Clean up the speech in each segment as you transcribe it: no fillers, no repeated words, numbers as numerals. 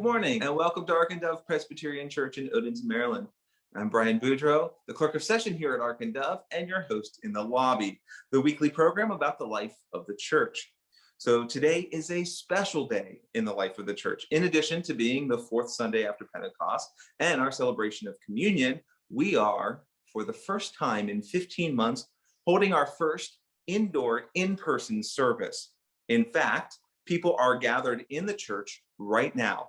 Good morning and welcome to Ark and Dove Presbyterian Church in Odenton, Maryland. I'm Brian Boudreau, the clerk of session here at Ark and Dove and your host in the lobby, the weekly program about the life of the church. So today is a special day in the life of the church. In addition to being the fourth Sunday after Pentecost and our celebration of communion, we are, for the first time in 15 months, holding our first indoor in-person service. In fact, people are gathered in the church right now.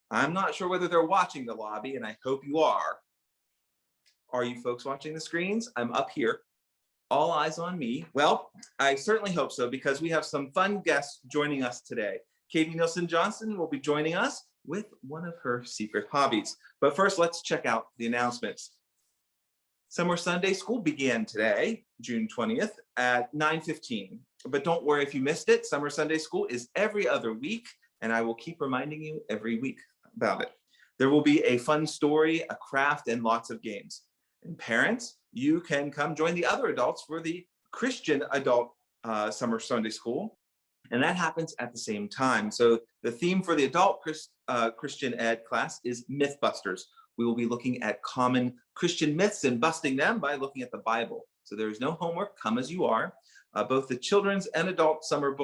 I'm not sure whether they're watching the lobby, and I hope you are. Are you folks watching the screens? I'm up here. All eyes on me. Well, I certainly hope so, because we have some fun guests joining us today. Katie Nielsen Johnson will be joining us with one of her secret hobbies. But first, let's check out the announcements. Summer Sunday School began today, June 20th at 9:15. But don't worry if you missed it. Summer Sunday School is every other week, and I will keep reminding you every week about it. There will be a fun story, a craft, and lots of games. And parents, you can come join the other adults for the Christian Adult Summer Sunday School, and that happens at the same time. So the theme for the adult Christian Ed class is Mythbusters. We will be looking at common Christian myths and busting them by looking at the Bible. So there is no homework, come as you are. Both the children's and adult summer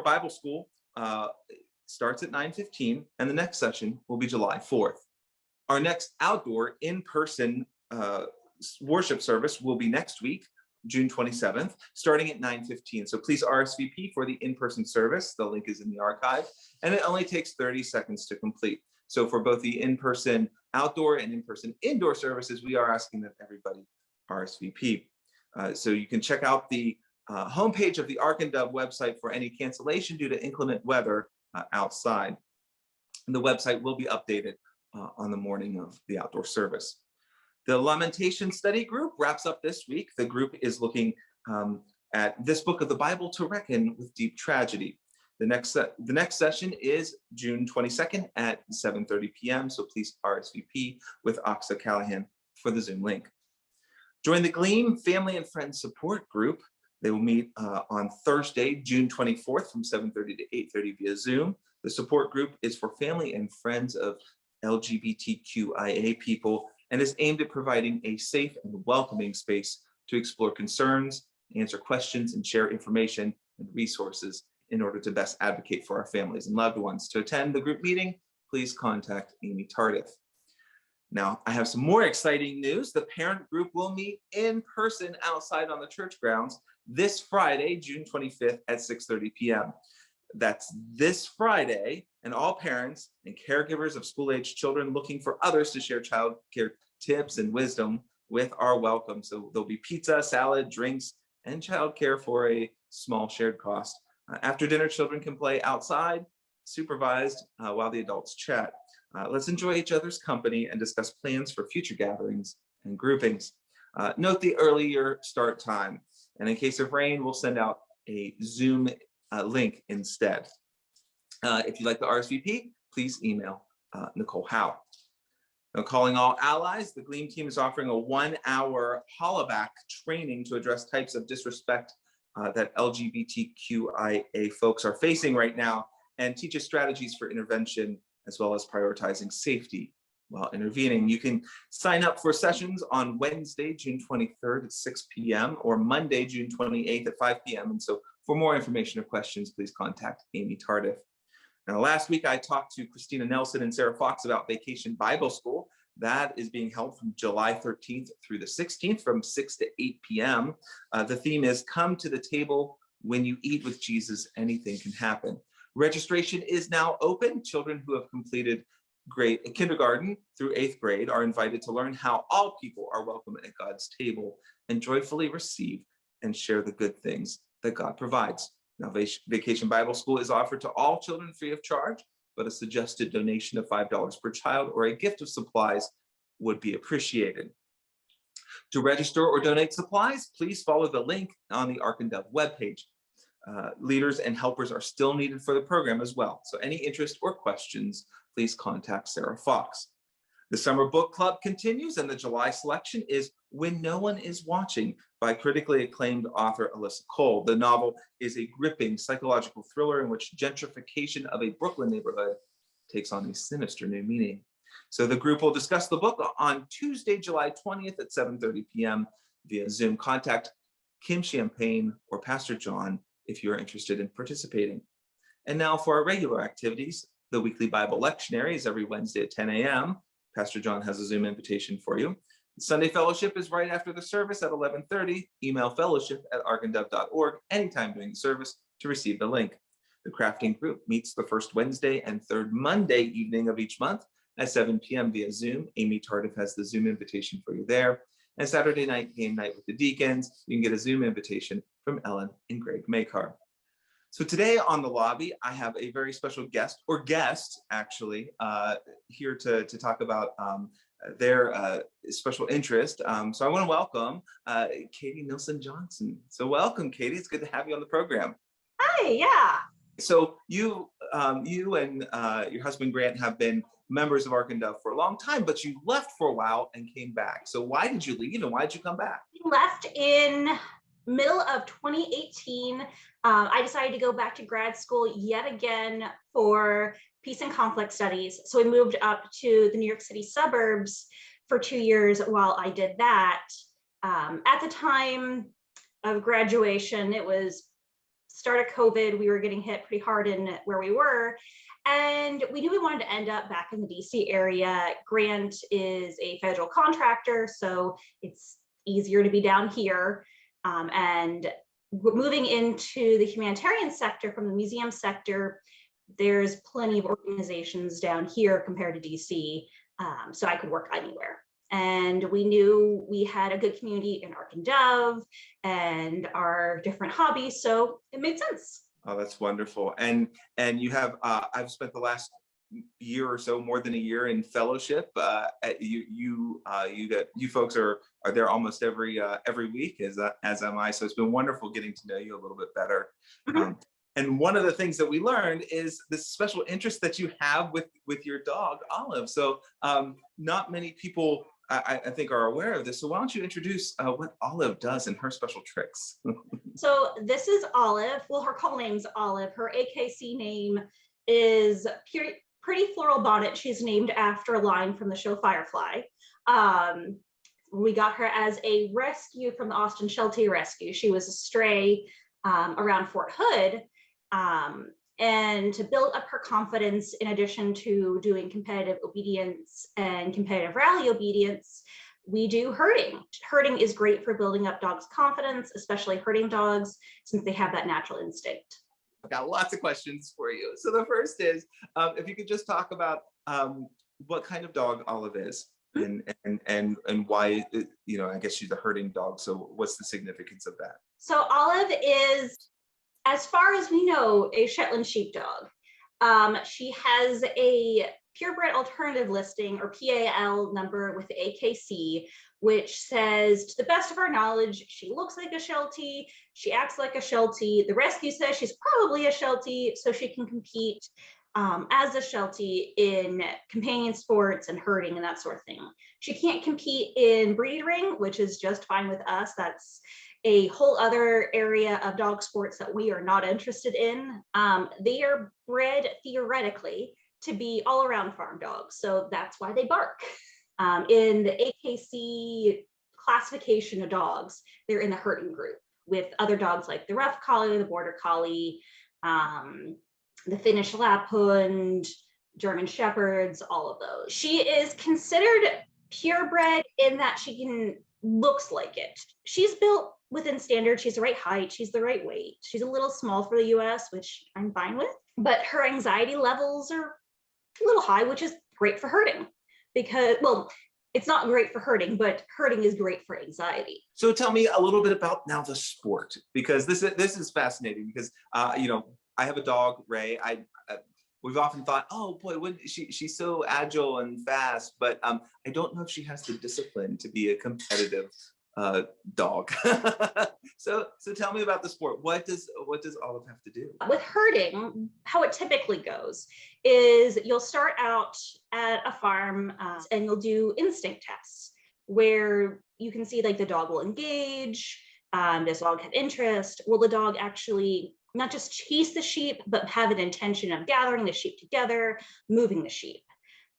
Bible school starts at 9:15, and the next session will be July 4th. Our next outdoor in-person worship service will be next week, June 27th, starting at 9:15. So please RSVP for the in-person service. The link is in the archive, and it only takes 30 seconds to complete. So for both the in-person outdoor and in-person indoor services, we are asking that everybody RSVP. So you can check out the homepage of the Ark and Dove website for any cancellation due to inclement weather outside. And the website will be updated on the morning of the outdoor service. The Lamentation Study Group wraps up this week. The group is looking at this book of the Bible to reckon with deep tragedy. The next session is June 22nd at 7:30 p.m. So please RSVP with Oxa Callahan for the Zoom link. Join the Gleam Family and Friends Support Group. They will meet on Thursday, June 24th from 7:30 to 8:30 via Zoom. The support group is for family and friends of LGBTQIA people and is aimed at providing a safe and welcoming space to explore concerns, answer questions, and share information and resources in order to best advocate for our families and loved ones. To attend the group meeting, please contact Amy Tardif. Now, I have some more exciting news. The parent group will meet in person outside on the church grounds this Friday, June 25th at 6:30 p.m. That's this Friday, and all parents and caregivers of school-aged children looking for others to share child care tips and wisdom with are welcome. So there'll be pizza, salad, drinks, and child care for a small shared cost. After dinner, children can play outside, supervised, while the adults chat. Let's enjoy each other's company and discuss plans for future gatherings and groupings. Note the earlier start time, and in case of rain, we'll send out a Zoom link instead. If you'd like to RSVP, please email Nicole Howe. Now, calling all allies, the Gleam team is offering a 1-hour hollaback training to address types of disrespect that LGBTQIA folks are facing right now, and teaches strategies for intervention as well as prioritizing safety while intervening. You can sign up for sessions on Wednesday, June 23rd at 6 p.m. or Monday, June 28th at 5 p.m. And so for more information or questions, please contact Amy Tardif. Now, last week I talked to Christina Nelson and Sarah Fox about Vacation Bible School. That is being held from July 13th through the 16th from 6 to 8 p.m. The theme is Come to the Table. When you eat with Jesus, anything can happen. Registration is now open. Children who have completed kindergarten through 8th grade are invited to learn how all people are welcome at God's table and joyfully receive and share the good things that God provides. Now, Vacation Bible School is offered to all children free of charge, but a suggested donation of $5 per child or a gift of supplies would be appreciated. To register or donate supplies, please follow the link on the Ark and Dove webpage. Leaders and helpers are still needed for the program as well. So any interest or questions, please contact Sarah Fox. The summer book club continues, and the July selection is When No One Is Watching by critically acclaimed author Alyssa Cole. The novel is a gripping psychological thriller in which gentrification of a Brooklyn neighborhood takes on a sinister new meaning. So the group will discuss the book on Tuesday, July 20th at 7:30 p.m. via Zoom. Contact Kim Champagne or Pastor John if you're interested in participating. And now for our regular activities, the weekly Bible lectionary is every Wednesday at 10 a.m. Pastor John has a Zoom invitation for you. Sunday fellowship is right after the service at 11:30. Email fellowship@arkandove.org anytime during the service to receive the link. The crafting group meets the first Wednesday and third Monday evening of each month at 7 p.m. via Zoom. Amy Tardif has the Zoom invitation for you there. And Saturday night game night with the deacons, you can get a Zoom invitation from Ellen and Greg Makar. So today on the lobby, I have a very special guest, or guests actually, here to talk about their special interest. So I want to welcome Katie Nilsson Johnson. So welcome, Katie. It's good to have you on the program. Hi, yeah. So you and your husband Grant have been members of Ark and Dove for a long time, but you left for a while and came back. So why did you leave and why did you come back? I left in middle of 2018. I decided to go back to grad school yet again for peace and conflict studies. So we moved up to the New York City suburbs for 2 years while I did that. At the time of graduation, it was start of COVID. We were getting hit pretty hard in where we were. And we knew we wanted to end up back in the DC area. Grant is a federal contractor, so it's easier to be down here. And moving into the humanitarian sector from the museum sector, there's plenty of organizations down here compared to DC, so I could work anywhere. And we knew we had a good community in Ark and Dove and our different hobbies, so it made sense. Oh, that's wonderful. And you have I've spent the last year or so, more than a year in fellowship. You folks are there almost every week, as am I. So it's been wonderful getting to know you a little bit better. Mm-hmm. And one of the things that we learned is this special interest that you have with your dog Olive. So not many people I think are aware of this. So why don't you introduce what Olive does and her special tricks? So this is Olive. Well, her call name's Olive. Her AKC name is Pretty Floral Bonnet. She's named after a line from the show Firefly. We got her as a rescue from the Austin Sheltie Rescue. She was a stray around Fort Hood. And to build up her confidence, in addition to doing competitive obedience and competitive rally obedience, we do herding. Herding is great for building up dogs' confidence, especially herding dogs, since they have that natural instinct. I've got lots of questions for you. So the first is, if you could just talk about what kind of dog Olive is and why, I guess she's a herding dog. So what's the significance of that? So Olive is, as far as we know, a Shetland sheepdog. She has a purebred alternative listing, or PAL number, with the AKC, which says, to the best of our knowledge, she looks like a Sheltie, she acts like a Sheltie. The rescue says she's probably a Sheltie, so she can compete as a Sheltie in companion sports and herding and that sort of thing. She can't compete in breed ring, which is just fine with us. That's a whole other area of dog sports that we are not interested in. They are bred theoretically to be all around farm dogs, so that's why they bark. In the AKC classification of dogs, they're in the herding group with other dogs like the Rough Collie, the Border Collie, the Finnish Lapphund, German Shepherds, all of those. She is considered purebred in that she looks like it. She's built within standards. She's the right height, she's the right weight. She's a little small for the US, which I'm fine with, but her anxiety levels are a little high, which is great for herding, because, well, it's not great for herding, but herding is great for anxiety. So tell me a little bit about now the sport, because this is fascinating, because I have a dog, Ray. We've often thought, oh boy, she's so agile and fast, but I don't know if she has the discipline to be a competitive dog. So tell me about the sport. What does Olive have to do? With herding, how it typically goes is you'll start out at a farm and you'll do instinct tests where you can see like the dog will engage, does the dog have interest, will the dog actually not just chase the sheep, but have an intention of gathering the sheep together, moving the sheep,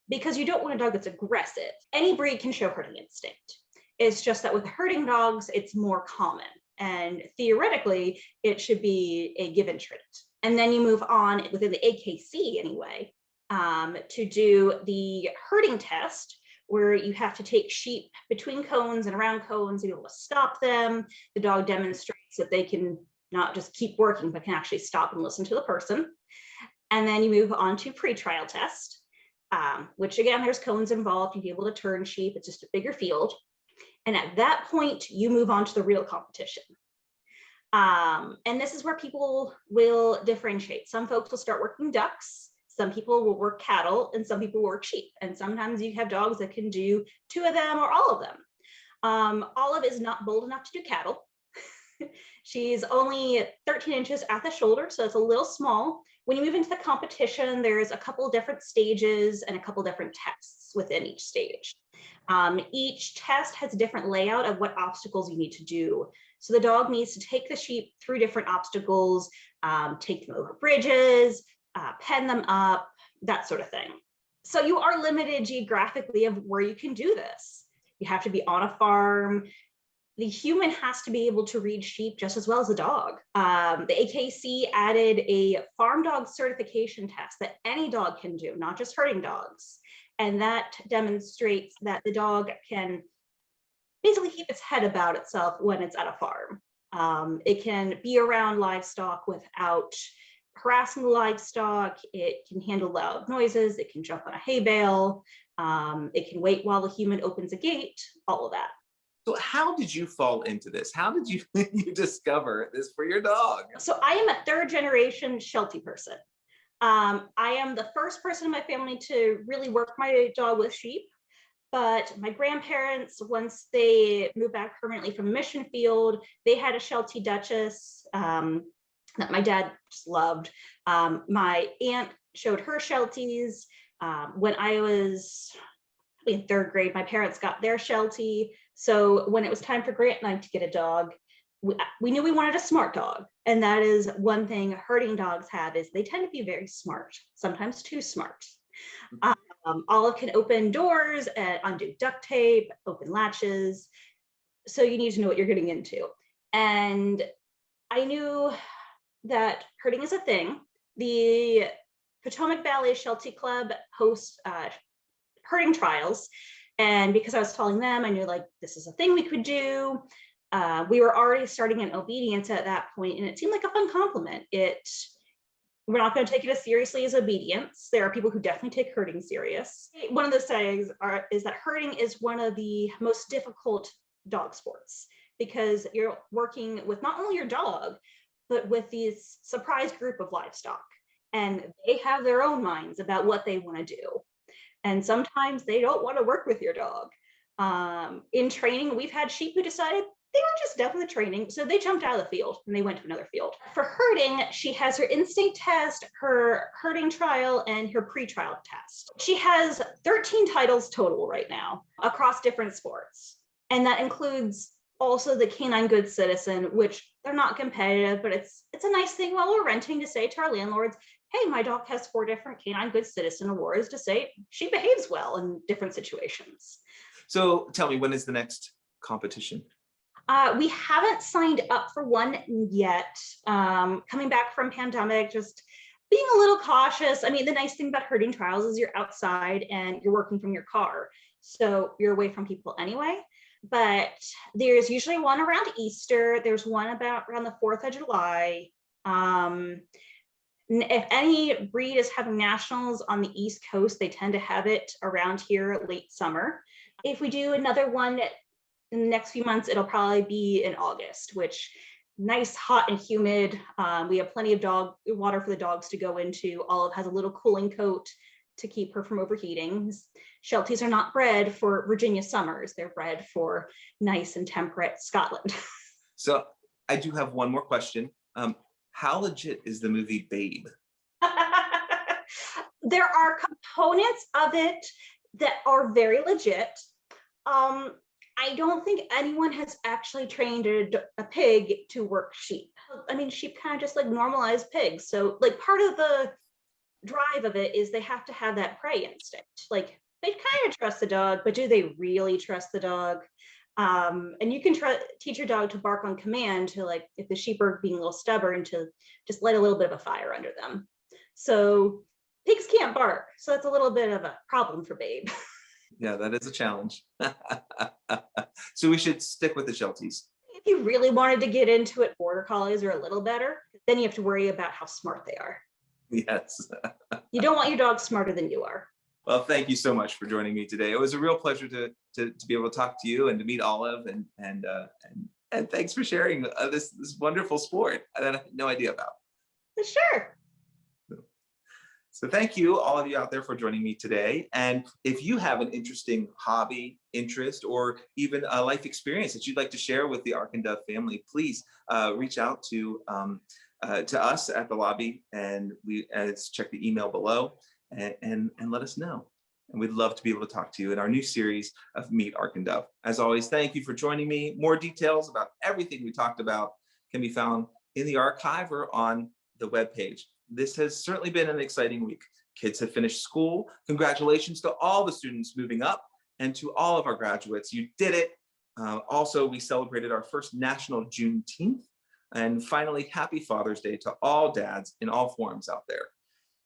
because you don't want a dog that's aggressive. Any breed can show herding instinct. It's just that with herding dogs, it's more common. And theoretically, it should be a given trait. And then you move on within the AKC anyway, to do the herding test, where you have to take sheep between cones and around cones and be able to stop them. The dog demonstrates that they can not just keep working, but can actually stop and listen to the person. And then you move on to pre-trial test, which again, there's cones involved. You'd be able to turn sheep. It's just a bigger field. And at that point, you move on to the real competition. And this is where people will differentiate. Some folks will start working ducks. Some people will work cattle, and some people work sheep. And sometimes you have dogs that can do 2 of them or all of them. Olive is not bold enough to do cattle. She's only 13 inches at the shoulder, so it's a little small. When you move into the competition, there's a couple different stages and a couple different tests within each stage. Each test has a different layout of what obstacles you need to do. So the dog needs to take the sheep through different obstacles, take them over bridges, pen them up, that sort of thing. So you are limited geographically of where you can do this. You have to be on a farm. The human has to be able to read sheep just as well as the dog. The AKC added a farm dog certification test that any dog can do, not just herding dogs. And that demonstrates that the dog can basically keep its head about itself when it's at a farm. It can be around livestock without harassing the livestock. It can handle loud noises. It can jump on a hay bale. It can wait while the human opens a gate, all of that. So how did you fall into this? How did you, you discover this for your dog? So I am a 3rd generation Sheltie person. I am the first person in my family to really work my dog with sheep, but my grandparents, once they moved back permanently from Mission Field, they had a Sheltie Duchess that my dad just loved. My aunt showed her Shelties. When I was in 3rd grade, my parents got their Sheltie. So when it was time for Grant and I to get a dog, we knew we wanted a smart dog. And that is one thing herding dogs have, is they tend to be very smart, sometimes too smart. Olive can open doors, undo duct tape, open latches. So you need to know what you're getting into. And I knew that herding is a thing. The Potomac Valley Sheltie Club hosts herding trials. And because I was following them, I knew like this is a thing we could do. We were already starting in obedience at that point, and it seemed like a fun compliment. We're not going to take it as seriously as obedience. There are people who definitely take herding serious. One of the sayings is that herding is one of the most difficult dog sports, because you're working with not only your dog, but with this surprise group of livestock. And they have their own minds about what they want to do. And sometimes they don't want to work with your dog. In training, we've had sheep who decided they were just done with the training, so they jumped out of the field and they went to another field. For herding, she has her instinct test, her herding trial, and her pre-trial test. She has 13 titles total right now across different sports. And that includes also the Canine Good Citizen, which they're not competitive, but it's a nice thing while we're renting to say to our landlords, hey, my dog has 4 different Canine Good Citizen awards to say she behaves well in different situations. So tell me, when is the next competition? We haven't signed up for one yet. Coming back from pandemic, just being a little cautious. I mean, the nice thing about herding trials is you're outside and you're working from your car, so you're away from people anyway. But there's usually one around Easter. There's one around the 4th of July. If any breed is having nationals on the East Coast, they tend to have it around here late summer. If we do another one in the next few months, it'll probably be in August, which nice, hot and humid. We have plenty of water for the dogs to go into. Olive has a little cooling coat to keep her from overheating. Shelties are not bred for Virginia summers. They're bred for nice and temperate Scotland. So I do have one more question. How legit is the movie Babe? There are components of it that are very legit. I don't think anyone has actually trained a pig to work sheep. I mean, sheep kind of just like normalized pigs. So like part of the drive of it is they have to have that prey instinct. Like they kind of trust the dog, but do they really trust the dog? And you can teach your dog to bark on command to, like, if the sheep are being a little stubborn, to just let a little bit of a fire under them. So pigs can't bark. So that's a little bit of a problem for Babe. Yeah, that is a challenge. So we should stick with the Shelties. If you really wanted to get into it, border collies are a little better. Then you have to worry about how smart they are. Yes. You don't want your dog smarter than you are. Well, thank you so much for joining me today. It was a real pleasure to be able to talk to you and to meet Olive, and thanks for sharing this wonderful sport that I had no idea about. Sure. So thank you, all of you out there, for joining me today. And if you have an interesting hobby, interest, or even a life experience that you'd like to share with the Ark and Dove family, please reach out to us at the lobby, and check the email below and let us know. And we'd love to be able to talk to you in our new series of Meet Ark and Dove. As always, thank you for joining me. More details about everything we talked about can be found in the archive or on the webpage. This has certainly been an exciting week. Kids have finished school. Congratulations to all the students moving up, and to all of our graduates. You did it. Also, we celebrated our first National Juneteenth. And finally, happy Father's Day to all dads in all forms out there.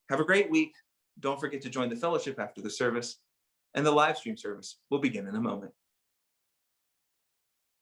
Have a great week. Don't forget to join the fellowship after the service, and the live stream service will begin in a moment.